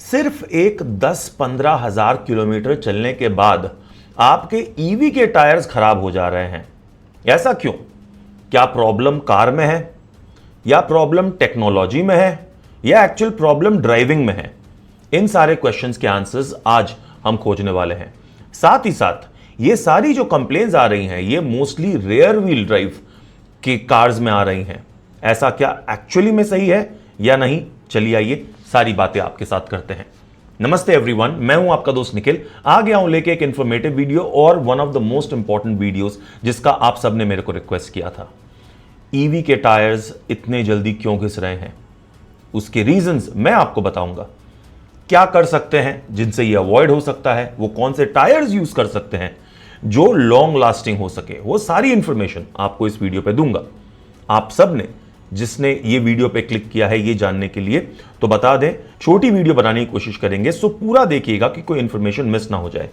सिर्फ एक 10-15 हजार किलोमीटर चलने के बाद आपके ईवी के टायर्स खराब हो जा रहे हैं। ऐसा क्यों? क्या प्रॉब्लम कार में है, या प्रॉब्लम टेक्नोलॉजी में है, या एक्चुअल प्रॉब्लम ड्राइविंग में है? इन सारे क्वेश्चंस के आंसर्स आज हम खोजने वाले हैं। साथ ही साथ ये सारी जो कंप्लेंट्स आ रही हैं, ये मोस्टली रेयर व्हील ड्राइव की कार्स में आ रही हैं। ऐसा क्या एक्चुअली में सही है या नहीं? चलिए आइए सारी बातें आपके साथ करते हैं। नमस्ते एवरीवन, मैं हूं आपका दोस्त निखिल। आ गया हूं लेके एक इंफॉर्मेटिव वीडियो और one of the most important videos जिसका आप सबने मेरे को रिक्वेस्ट किया था। ईवी के टायर्स इतने जल्दी क्यों घिस रहे हैं, उसके रीजंस मैं आपको बताऊंगा। क्या कर सकते हैं जिनसे ये अवॉइड हो सकता है, वो कौन से टायर्स यूज कर सकते हैं जो लॉन्ग लास्टिंग हो सके, वो सारी इंफॉर्मेशन आपको इस वीडियो पे दूंगा। आप सब ने जिसने ये वीडियो पे क्लिक किया है ये जानने के लिए, तो बता दें छोटी वीडियो बनाने की कोशिश करेंगे, सो पूरा देखिएगा कि कोई इंफॉर्मेशन मिस ना हो जाए।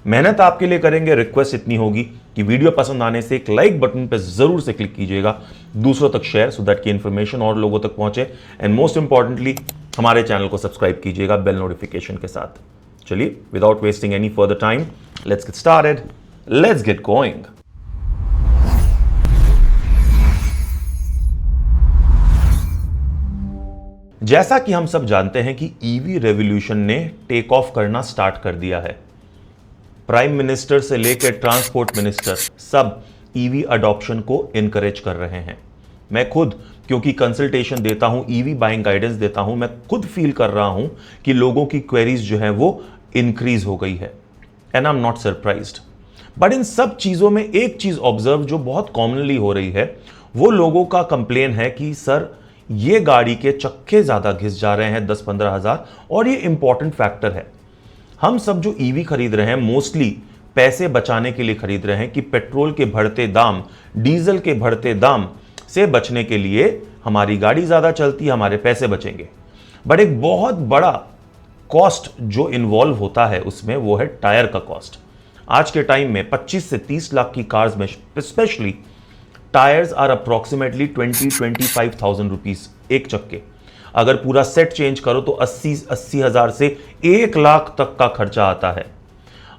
मेहनत आपके लिए करेंगे। रिक्वेस्ट इतनी होगी कि वीडियो पसंद आने से एक लाइक बटन पे जरूर से क्लिक कीजिएगा, दूसरों तक शेयर सो दैट की इंफॉर्मेशन और लोगों तक पहुंचे, एंड मोस्ट इंपॉर्टेंटली हमारे चैनल को सब्सक्राइब कीजिएगा बेल नोटिफिकेशन के साथ। चलिए without wasting any further time, let's get started, let's get going. जैसा कि हम सब जानते हैं कि ईवी रेवोल्यूशन ने टेक ऑफ करना स्टार्ट कर दिया है। प्राइम मिनिस्टर से लेकर ट्रांसपोर्ट मिनिस्टर सब ईवी अडॉप्शन को इनकरेज कर रहे हैं। मैं खुद क्योंकि कंसल्टेशन देता हूं, ईवी बाइंग गाइडेंस देता हूं, मैं खुद फील कर रहा हूं कि लोगों की क्वेरीज जो है वो इंक्रीज हो गई है, and I am not surprised. But in सब चीजों में एक चीज ऑब्जर्व जो बहुत कॉमनली हो रही है, वो लोगों का कंप्लेन है कि सर ये गाड़ी के चक्के ज्यादा घिस जा रहे हैं 10-15 हजार, और ये इंपॉर्टेंट फैक्टर है। हम सब जो ईवी खरीद रहे हैं मोस्टली पैसे बचाने के लिए खरीद रहे हैं कि पेट्रोल के बढ़ते दाम, डीजल के बढ़ते दाम से बचने के लिए हमारी गाड़ी ज्यादा चलती है, हमारे पैसे बचेंगे। बट एक बहुत बड़ा कॉस्ट जो इन्वॉल्व होता है उसमें, वो है टायर का कॉस्ट। आज के टाइम में 25 से 30 लाख की कार्स में specially tyres are approximately 20-25,000 rupees एक चक्के। अगर पूरा सेट चेंज करो तो 80 हजार से 1 लाख तक का खर्चा आता है।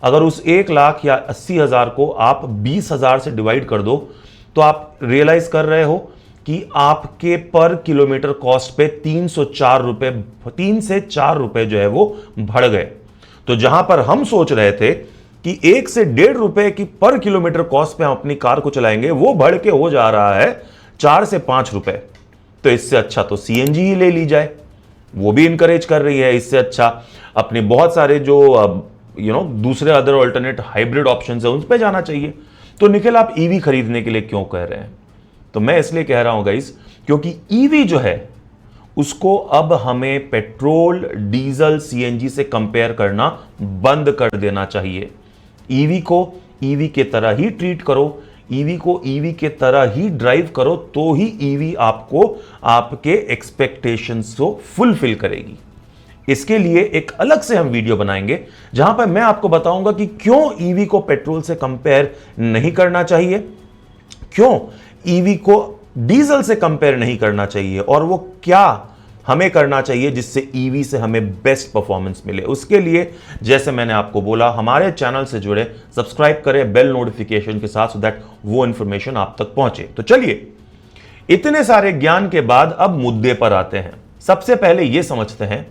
अगर उस 1 लाख या 80 हजार को आप 20 हजार से डिवाइड कर दो तो आप रियलाइज कर रहे हो कि आपके पर किलोमीटर कॉस्ट पे 3 से 4 रुपए जो है वो बढ़ गए। तो जहां पर हम सोच रहे थे कि 1 से 1.5 रुपए की पर किलोमीटर कॉस्ट पे हम अपनी कार को चलाएंगे, वो बढ़ के हो जा रहा है 4 से 5 रुपए। तो इससे अच्छा तो सीएनजी ही ले ली जाए, वो भी इंकरेज कर रही है। इससे अच्छा अपने बहुत सारे जो दूसरे अदर अल्टरनेट हाइब्रिड ऑप्शंस है उन पे जाना चाहिए। तो निखिल आप ईवी खरीदने के लिए क्यों कह रहे हैं? तो मैं इसलिए कह रहा हूं गाइस, क्योंकि ईवी जो है उसको अब हमें पेट्रोल, डीजल, सीएनजी से कंपेयर करना बंद कर देना चाहिए। ईवी को ईवी के तरह ही ट्रीट करो, ईवी को ईवी के तरह ही ड्राइव करो, तो ही ईवी आपको आपके एक्सपेक्टेशंस को फुलफिल करेगी। इसके लिए एक अलग से हम वीडियो बनाएंगे जहां पर मैं आपको बताऊंगा कि क्यों ईवी को पेट्रोल से कंपेयर नहीं करना चाहिए, क्यों ईवी को डीजल से कंपेयर नहीं करना चाहिए, और वो क्या हमें करना चाहिए जिससे ईवी से हमें बेस्ट परफॉर्मेंस मिले। उसके लिए जैसे मैंने आपको बोला, हमारे चैनल से जुड़े, सब्सक्राइब करें बेल नोटिफिकेशन के साथ, सो दैट वो इंफॉर्मेशन आप तक पहुंचे। तो चलिए इतने सारे ज्ञान के बाद अब मुद्दे पर आते हैं। सबसे पहले यह समझते हैं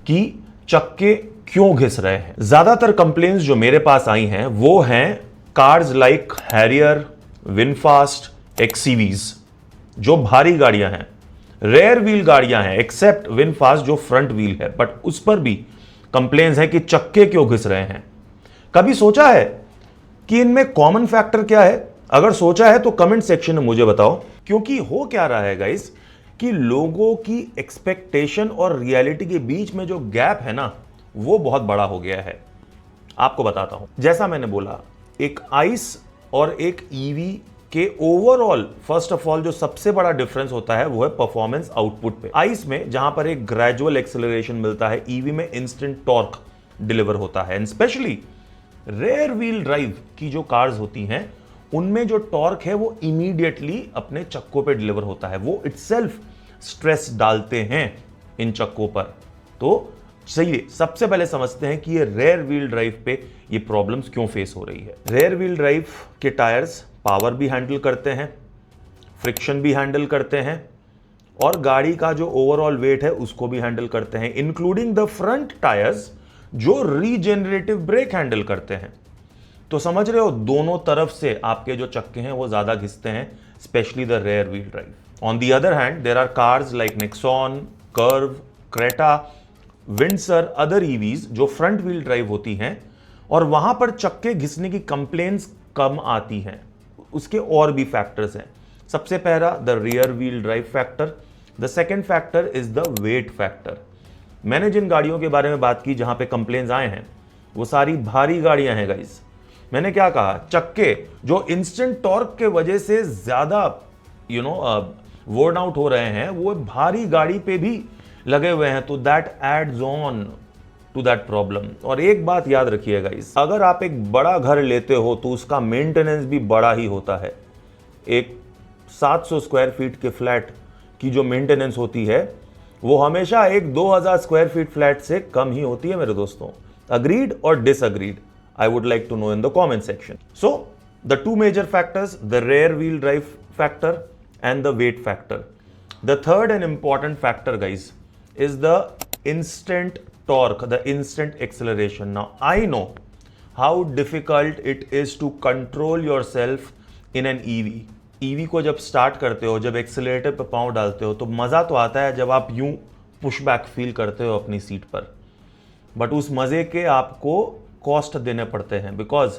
कि चक्के क्यों घिस रहे हैं। ज्यादातर कंप्लेंट्स जो मेरे पास आई हैं वो हैं कार्स लाइक हैरियर, विनफास्ट, एक्ससीवीज, जो भारी गाड़ियां हैं, रेयर व्हील गाड़ियां हैं एक्सेप्ट विनफास्ट जो फ्रंट व्हील है, बट उस पर भी कंप्लेंट्स हैं कि चक्के क्यों घिस रहे हैं। कभी सोचा है कि इनमें कॉमन फैक्टर क्या है? अगर सोचा है तो कमेंट सेक्शन में मुझे बताओ। क्योंकि हो क्या रहा है गाइस कि लोगों की एक्सपेक्टेशन और रियलिटी के बीच में जो गैप है ना, वो बहुत बड़ा हो गया है। आपको बताता हूं, जैसा मैंने बोला, एक आइस और एक ईवी के ओवरऑल फर्स्ट ऑफ ऑल जो सबसे बड़ा डिफरेंस होता है वो है परफॉर्मेंस आउटपुट पे। आइस में जहां पर एक ग्रेजुअल एक्सेलरेशन मिलता है, ईवी में इंस्टेंट टॉर्क डिलीवर होता है। And specially rare wheel drive की जो कार्स होती हैं उनमें जो टॉर्क है वो इमीडिएटली अपने चक्कों पे डिलीवर होता है। वो इटसेल्फ स्ट्रेस डालते हैं इन चक्कों पर। तो चलिए सबसे पहले समझते हैं कि ये रेयर व्हील ड्राइव पे ये प्रॉब्लम्स क्यों फेस हो रही है। रेयर व्हील ड्राइव के टायर्स पावर भी हैंडल करते हैं, फ्रिक्शन भी हैंडल करते हैं और गाड़ी का जो ओवरऑल वेट है उसको भी हैंडल करते हैं, इंक्लूडिंग द फ्रंट टायर्स जो रीजेनरेटिव ब्रेक हैंडल करते हैं। तो समझ रहे हो, दोनों तरफ से आपके जो चक्के हैं वो ज्यादा घिसते हैं, specially the rear wheel drive. On the other hand there are cars like Nexon, Curvv, Creta, Windsor, other EVs जो फ्रंट व्हील ड्राइव होती हैं और वहां पर चक्के घिसने की कंप्लेंट्स कम आती हैं। उसके और भी फैक्टर्स हैं। सबसे पहला the rear wheel drive factor, the second factor is the weight factor. मैंने जिन गाड़ियों के बारे में बात की जहां पे कंप्लेंट्स आए हैं वो सारी भारी गाड़ियां हैं गाइस। मैंने क्या कहा, चक्के जो इंस्टेंट टॉर्क के वजह से ज्यादा वर्न आउट हो रहे हैं वो भारी गाड़ी पे भी लगे हुए हैं, तो that adds on to that problem. और एक बात याद रखिएगा गाइस, अगर आप एक बड़ा घर लेते हो तो उसका मेंटेनेंस भी बड़ा ही होता है। एक 700 स्क्वायर फीट के फ्लैट की जो मेंटेनेंस होती है वो हमेशा एक 2000 स्क्वायर फीट फ्लैट से कम ही होती है मेरे दोस्तों। अग्रीड और disagreed? I would like to know in the comment section. So, the two major factors, the rear wheel drive factor and the weight factor. The third and important factor, guys, is the instant torque, the instant acceleration. Now, I know how difficult it is to control yourself in an EV. EV को जब start करते हो, जब accelerator पे पाँव डालते हो तो मज़ा तो आता है जब आप यूं पुश बैक फील करते हो अपनी सीट पर, बट उस मज़े के आपको कॉस्ट देने पड़ते हैं। Because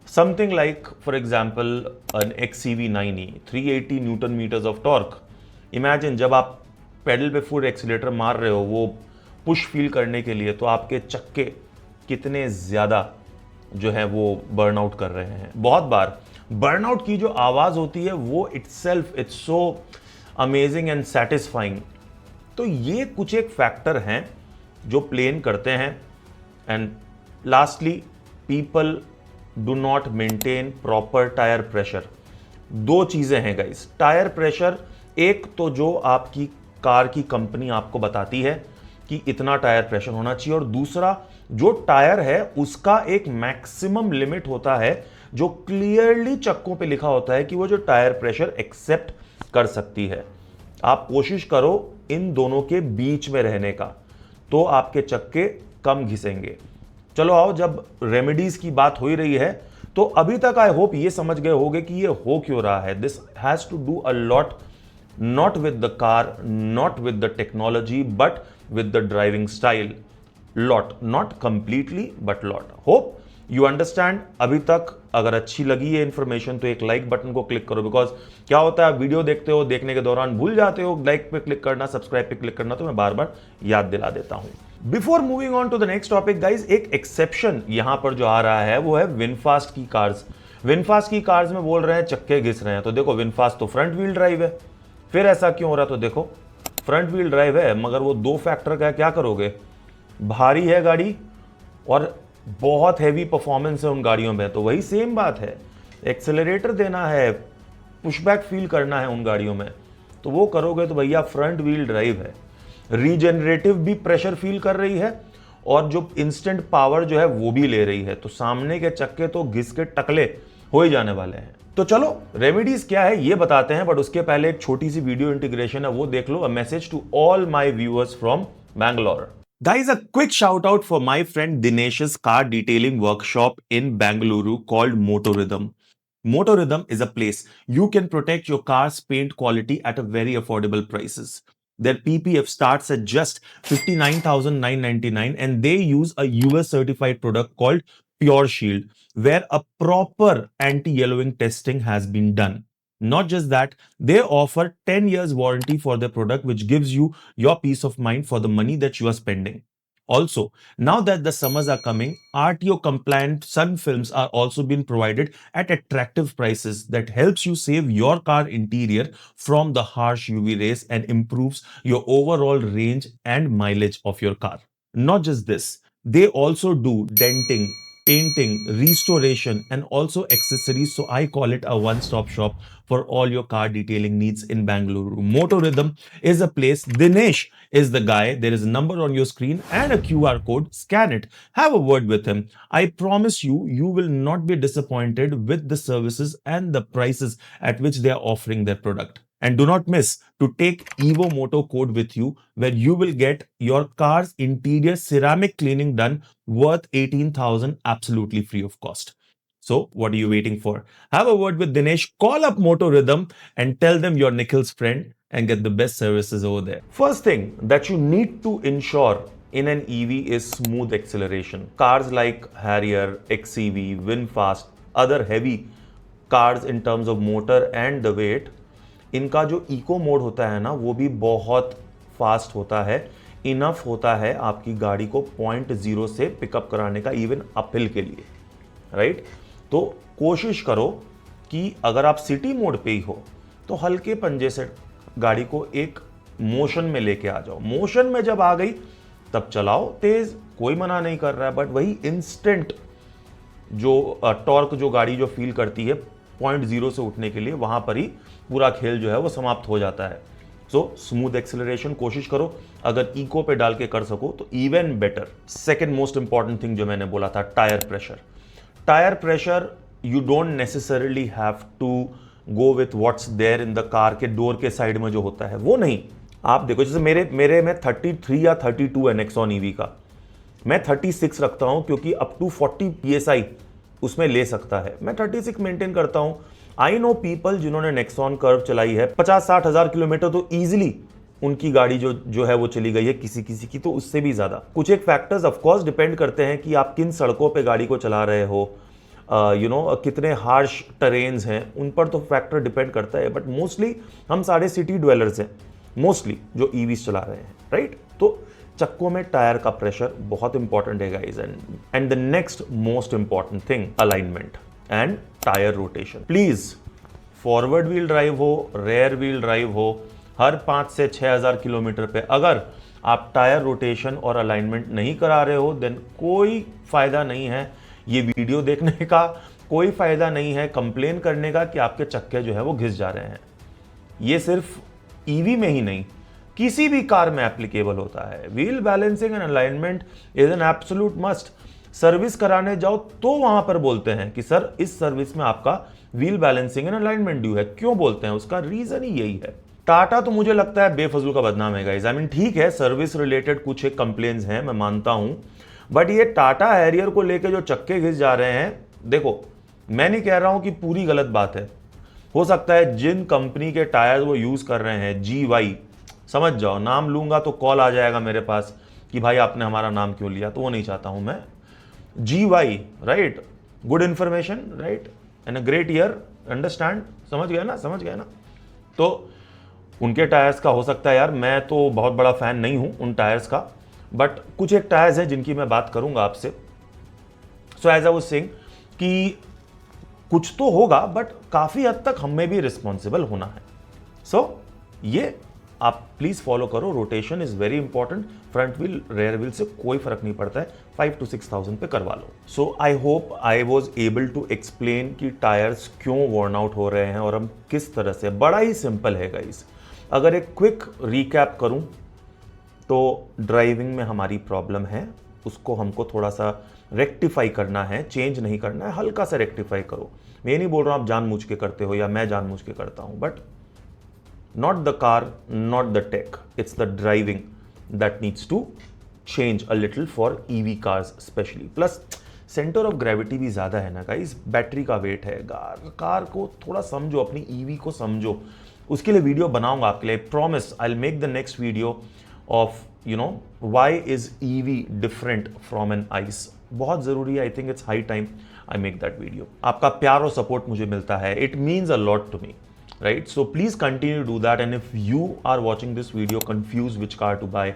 something like for example an XCV9E 380 newton metres of torque. Imagine जब आप पेडल पे फुल एक्सीलेटर मार रहे हो वो पुश फील करने के लिए, तो आपके चक्के कितने ज़्यादा जो है वो बर्नआउट कर रहे हैं। बहुत बार बर्नआउट की जो आवाज़ होती है वो itself it's so amazing and satisfying. तो ये कुछ एक फैक्टर हैं जो प्लेन करते हैं। And lastly, people do not maintain proper tyre pressure. दो चीजें हैं गाइस, टायर प्रेशर एक तो जो आपकी कार की कंपनी आपको बताती है कि इतना टायर प्रेशर होना चाहिए, और दूसरा जो टायर है उसका एक मैक्सिमम लिमिट होता है जो क्लियरली चक्कों पे लिखा होता है कि वो जो टायर प्रेशर एक्सेप्ट कर सकती है। आप कोशिश करो इन दोनों के बीच में रहने का, तो आपके चक्के कम घिसेंगे। चलो आओ, जब रेमेडीज की बात हो ही रही है तो अभी तक आई होप ये समझ गए होंगे कि ये हो क्यों रहा है। This has to do a lot not with the car, not with the technology, but with the driving style. Lot, not completely but lot. Hope you understand. अभी तक अगर अच्छी लगी है इंफॉर्मेशन तो एक लाइक बटन को क्लिक करो, बिकॉज क्या होता है वीडियो देखते हो, देखने के दौरान भूल जाते हो लाइक पे क्लिक करना, सब्सक्राइब पे क्लिक करना, तो मैं बार बार याद दिला देता हूं। Before moving on to the next topic guys, एक एक्सेप्शन यहां पर जो आ रहा है वो है विनफास्ट की कार्स। विनफास्ट की कार्स में बोल रहे हैं चक्के घिस रहे हैं, तो देखो विनफास्ट तो फ्रंट व्हील ड्राइव है, फिर ऐसा क्यों हो रहा है? तो देखो फ्रंट व्हील ड्राइव है मगर वो दो फैक्टर का क्या करोगे, भारी है गाड़ी और बहुत हैवी परफॉर्मेंस है उन गाड़ियों में, तो वही सेम बात है, एक्सेलरेटर देना है, पुशबैक फील करना है उन गाड़ियों में, तो वो करोगे तो भैया फ्रंट व्हील ड्राइव है। रीजनरेटिव भी प्रेशर फील कर रही है और जो इंस्टेंट पावर जो है वो भी ले रही है, तो सामने के चक्के तो घिस के टकले हो ही जाने वाले हैं। तो चलो रेमेडीज क्या है ये बताते हैं, बट उसके पहले एक छोटी सी वीडियो इंटीग्रेशन है वो देख लो। A message to all my viewers from Bangalore. Guys, a quick shout out for my friend Dinesh's car detailing workshop in Bangalore called Motorhythm. Motorhythm is a place you can protect your car's paint quality at a very affordable prices. Their PPF starts at just 59,999 and they use a US certified product called Pure Shield, where a proper anti-yellowing testing has been done. Not just that, they offer 10 years warranty for their product, which gives you your peace of mind for the money that you are spending. Also, now that the summers are coming, RTO compliant sun films are also being provided at attractive prices that helps you save your car interior from the harsh UV rays and improves your overall range and mileage of your car. Not just this, they also do denting, painting, restoration, and also accessories. So I call it a one-stop shop for all your car detailing needs in Bangalore. Motor Rhythm is a place. Dinesh is the guy. There is a number on your screen and a QR code. Scan it. Have a word with him. I promise you, you will not be disappointed with the services and the prices at which they are offering their product. And do not miss to take Evo Moto code with you, where you will get your car's interior ceramic cleaning done worth 18,000 absolutely free of cost. So what are you waiting for? Have a word with Dinesh, call up Moto Rhythm and tell them you're Nikhil's friend and get the best services over there. First thing that you need to ensure in an EV is smooth acceleration. Cars like Harrier, XEV, VinFast, other heavy cars in terms of motor and the weight, इनका जो eco mode होता है ना, वो भी बहुत fast होता है, इनफ होता है आपकी गाड़ी को 0.0 से पिकअप कराने का, इवन अपहिल के लिए, राइट। तो कोशिश करो कि अगर आप सिटी मोड पे ही हो तो हल्के पंजे से गाड़ी को एक मोशन में लेके आ जाओ। मोशन में जब आ गई तब चलाओ तेज, कोई मना नहीं कर रहा है, बट वही इंस्टेंट जो टॉर्क जो गाड़ी जो फील करती है 0.0 से उठने के लिए, वहां पर ही पूरा खेल जो है वो समाप्त हो जाता है। सो स्मूथ एक्सेलरेशन कोशिश करो, अगर इको पे डाल के कर सको तो even better. Second most important thing जो मैंने बोला था, tyre pressure. Tyre pressure you don't necessarily have to go with what's there in the car के डोर के साइड में जो होता है वो नहीं। आप देखो जैसे मेरे में 33 या 32 है नेक्सॉन ईवी का, मैं 36 रखता हूं क्योंकि अप टू 40 PSI उसमें ले सकता है, मैं 36 मेंटेन करता हूं। आई नो पीपल जिन्होंने नेक्सॉन कर्व चलाई है 50-60 हजार किलोमीटर, तो इजीली उनकी गाड़ी जो है वो चली गई है, किसी किसी की तो उससे भी ज्यादा। कुछ एक फैक्टर्स ऑफ कोर्स डिपेंड करते हैं कि आप किन सड़कों पे गाड़ी को चला रहे हो, कितने हार्श टरेन्स हैं, उन पर तो फैक्टर डिपेंड करता है, बट मोस्टली हम सारे सिटी ड्वेलर्स हैं मोस्टली जो ईवीज चला रहे हैं, राइट। तो चक्कों में टायर का प्रेशर बहुत इंपॉर्टेंट है guys. And the next most important thing, alignment and tyre rotation. Please forward wheel drive हो, रेयर व्हील ड्राइव हो, हर 5 से 6 हजार किलोमीटर पे अगर आप टायर रोटेशन और अलाइनमेंट नहीं करा रहे हो, देन कोई फायदा नहीं है ये वीडियो देखने का, कोई फायदा नहीं है कंप्लेन करने का कि आपके चक्के जो है वो घिस जा रहे हैं। ये सिर्फ ईवी में ही नहीं, किसी भी कार में एप्लीकेबल होता है। Wheel balancing and alignment is an absolute must. Service कराने जाओ तो वहां पर बोलते हैं कि सर इस सर्विस में आपका wheel balancing and alignment due है। क्यों बोलते हैं? उसका रीजन ही यही है। टाटा तो मुझे लगता है बेफजूल का बदनाम है गाइस। आई मीन ठीक है, सर्विस रिलेटेड कुछ एक कंप्लेंट्स हैं, मैं मानता हूं, बट ये टाटा हैरियर को लेके जो चक्के घिस जा रहे हैं, देखो मैं नहीं कह रहा हूं कि पूरी गलत बात है, हो सकता है जिन कंपनी के टायर वो यूज कर रहे हैं, GY, समझ जाओ, नाम लूंगा तो कॉल आ जाएगा मेरे पास कि भाई आपने हमारा नाम क्यों लिया, तो वो नहीं चाहता हूं मैं। GY, right, good information, right, and a great year, understand, समझ गया ना, समझ गया ना। तो उनके टायर्स का हो सकता है यार, मैं तो बहुत बड़ा फैन नहीं हूं उन टायर्स का, बट कुछ एक टायर्स हैं जिनकी मैं बात करूंगा आपसे। So as I was saying कि कुछ तो होगा, बट काफी हद तक हमें भी रिस्पॉन्सिबल होना है। सो ये आप प्लीज फॉलो करो। Rotation is very important. Front wheel rear wheel से कोई फर्क नहीं पड़ता है, 5 to 6,000 पे करवा लो। So I hope I was able to explain कि टायर्स क्यों वर्न आउट हो रहे हैं और हम किस तरह से। बड़ा ही सिंपल है गाइस। अगर एक क्विक रिकैप करूं तो ड्राइविंग में हमारी प्रॉब्लम है, उसको हमको थोड़ा सा रेक्टिफाई करना है, चेंज नहीं करना है, हल्का सा रेक्टिफाई करो। मैं नहीं बोल रहा हूं आप जानबूझ के करते हो या मैं जानबूझ के करता हूं, but not the car, not the tech, it's the driving that needs to change a little for EV cars especially. Plus centre of gravity भी ज़्यादा है ना गाइस, बैटरी का वेट है, कार को थोड़ा समझो, अपनी EV को समझो। उसके लिए वीडियो बनाऊंगा आपके लिए, promise I will make the next video of why is EV different from an ICE. बहुत ज़रूरी है, I think it's high time I make that video. आपका प्यार और सपोर्ट मुझे मिलता है, it means a lot to me, right? So please continue to do that, and if you are watching this video confused which car to buy,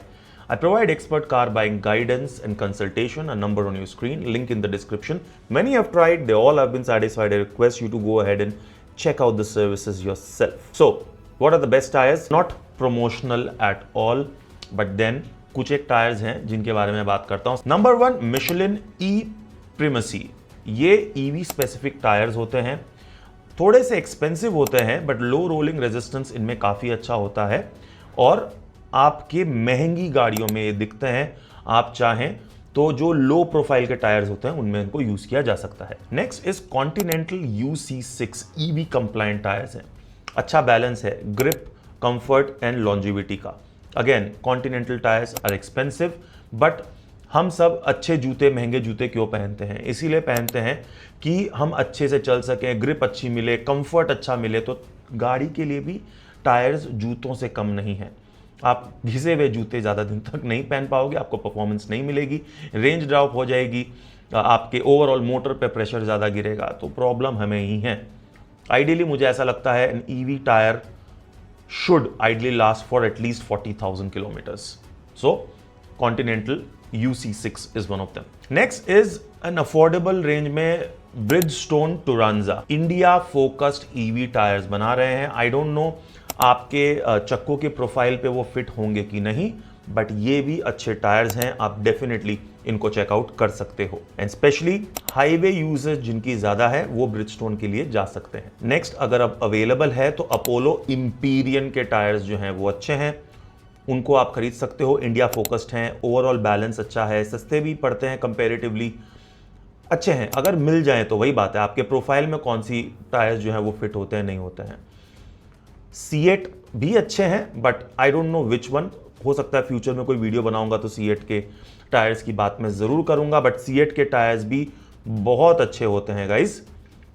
I provide expert car buying guidance and consultation, a number on your screen, link in the description. Many have tried, they all have been satisfied. I request you to go ahead and check out the services yourself. So what are the best tires? Not promotional at all, but then कुछ एक tyres हैं जिनके बारे में बात करता हूं। Number 1, Michelin प्रिमेसी। ये ईवी स्पेसिफिक टायर्स होते हैं, थोड़े से एक्सपेंसिव होते हैं बट लो रोलिंग रेजिस्टेंस इनमें काफ़ी अच्छा होता है और आपके महंगी गाड़ियों में ये दिखते हैं। आप चाहें तो जो लो प्रोफाइल के टायर्स होते हैं उनमें इनको यूज किया जा सकता है। Next is Continental UC6 EV compliant tyres हैं। अच्छा बैलेंस है ग्रिप, कंफर्ट एंड लॉन्जिविटी का। Again Continental tyres are expensive but हम सब अच्छे जूते, महंगे जूते क्यों पहनते हैं? इसीलिए पहनते हैं कि हम अच्छे से चल सकें, ग्रिप अच्छी मिले, कंफर्ट अच्छा मिले। तो गाड़ी के लिए भी टायर्स जूतों से कम नहीं है। आप घिसे हुए जूते ज़्यादा दिन तक नहीं पहन पाओगे, आपको परफॉर्मेंस नहीं मिलेगी, रेंज ड्रॉप हो जाएगी, आपके ओवरऑल मोटर पे प्रेशर ज़्यादा गिरेगा, तो प्रॉब्लम हमें ही है। आइडियली मुझे ऐसा लगता है N EV tyre should ideally last for at least 40,000 kilometers. So, Continental UC6 is one of them. Next is an affordable range में Bridgestone Turanza. India focused EV tyres बना रहे हैं। I don't know आपके चक्कों के profile पे वो fit होंगे कि नहीं, बट ये भी अच्छे टायर्स हैं, आप डेफिनेटली इनको चेकआउट कर सकते हो। एंड स्पेशली हाईवे यूजेज जिनकी ज्यादा है वो ब्रिजस्टोन के लिए जा सकते हैं। नेक्स्ट अगर अब अवेलेबल है तो अपोलो इंपीरियन के टायर्स जो हैं वो अच्छे हैं, उनको आप खरीद सकते हो। इंडिया फोकस्ड हैं, ओवरऑल बैलेंस अच्छा है, सस्ते भी पड़ते हैं कंपेरेटिवली, अच्छे हैं। अगर मिल जाए तो वही बात है आपके प्रोफाइल में कौन सी टायर्स जो हैं वो फिट होते हैं नहीं होते हैं। C8 भी अच्छे हैं but I don't know which one. हो सकता है फ्यूचर में कोई वीडियो बनाऊंगा तो C8 के टायर्स की बात मैं जरूर करूंगा, बट C8 के टायर्स भी बहुत अच्छे होते हैं guys.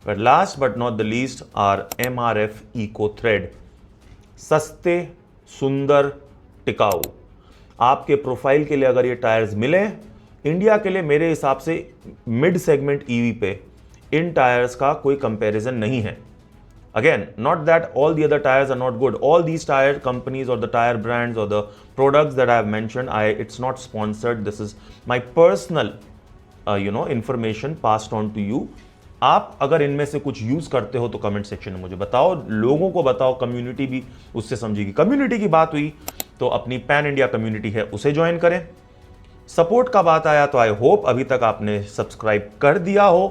But last but not the least are MRF eco thread. सस्ते, सुंदर, टिकाऊ। आपके प्रोफाइल के लिए अगर ये टायर्स मिले, इंडिया के लिए मेरे हिसाब से मिड सेगमेंट ईवी पे इन टायर्स का कोई कंपैरिजन नहीं है। Again, not that all the other tires are not good. All these tire companies or the tire brands or the products that I have mentioned, it's not sponsored. This is my personal, information passed on to you. आप अगर इनमें से कुछ use करते हो तो comment section में मुझे बताओ, लोगों को बताओ, कम्युनिटी भी उससे समझेगी। कम्युनिटी की बात हुई तो अपनी पैन इंडिया कम्युनिटी है उसे ज्वाइन करें। सपोर्ट का बात आया तो आई होप अभी तक आपने सब्सक्राइब कर दिया हो,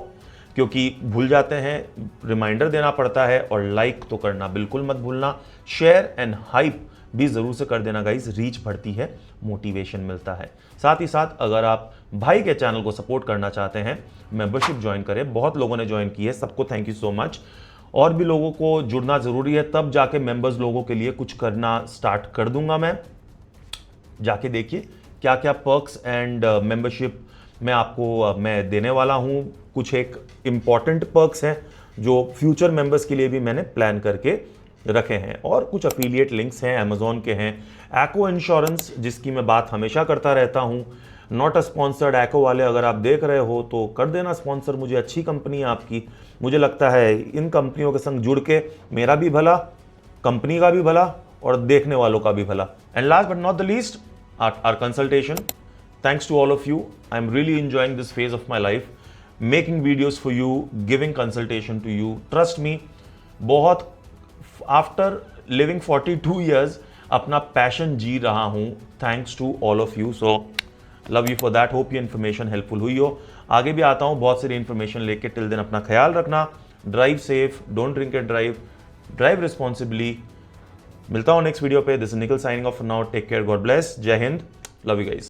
क्योंकि भूल जाते हैं, रिमाइंडर देना पड़ता है, और लाइक तो करना बिल्कुल मत भूलना। शेयर एंड हाइप भी जरूर से कर देना गाइस, रीच बढ़ती है, मोटिवेशन मिलता है। साथ ही साथ अगर आप भाई के चैनल को सपोर्ट करना चाहते हैं, मेंबरशिप ज्वाइन करें। बहुत लोगों ने ज्वाइन की है, सबको थैंक यू सो मच। और भी लोगों को जुड़ना जरूरी है, तब जाके मेंबर्स लोगों के लिए कुछ करना स्टार्ट कर दूंगा मैं। जाके देखिए क्या क्या पर्क्स एंड मेंबरशिप मैं आपको मैं देने वाला हूं। कुछ एक इंपॉर्टेंट पर्क्स हैं जो फ्यूचर मेंबर्स के लिए भी मैंने प्लान करके रखे हैं, और कुछ अफिलिएट लिंक्स हैं, अमेजोन के हैं। एको इंश्योरेंस जिसकी मैं बात हमेशा करता रहता हूं, नॉट अ स्पॉन्सर्ड। एको वाले अगर आप देख रहे हो तो कर देना स्पॉन्सर, मुझे अच्छी कंपनी है आपकी। मुझे लगता है इन कंपनियों के संग जुड़ के मेरा भी भला, कंपनी का भी भला, और देखने वालों का भी भला। And last but not the least, are consultation. Thanks to all of you. I'm really enjoying this phase of my life, making videos for you, giving consultation to you. Trust me, बहुत after living 42 years अपना passion जी रहा हूँ, thanks to all of you. So love you for that. Hope ये information helpful हुई हो। आगे भी आता हूँ बहुत सारी information लेके। Till then अपना ख्याल रखना, drive safe, don't drink and drive, drive responsibly। मिलता हूँ नेक्स्ट वीडियो पे। This is Nikhil signing off for now. Take care, God bless, जय हिंद, love you guys.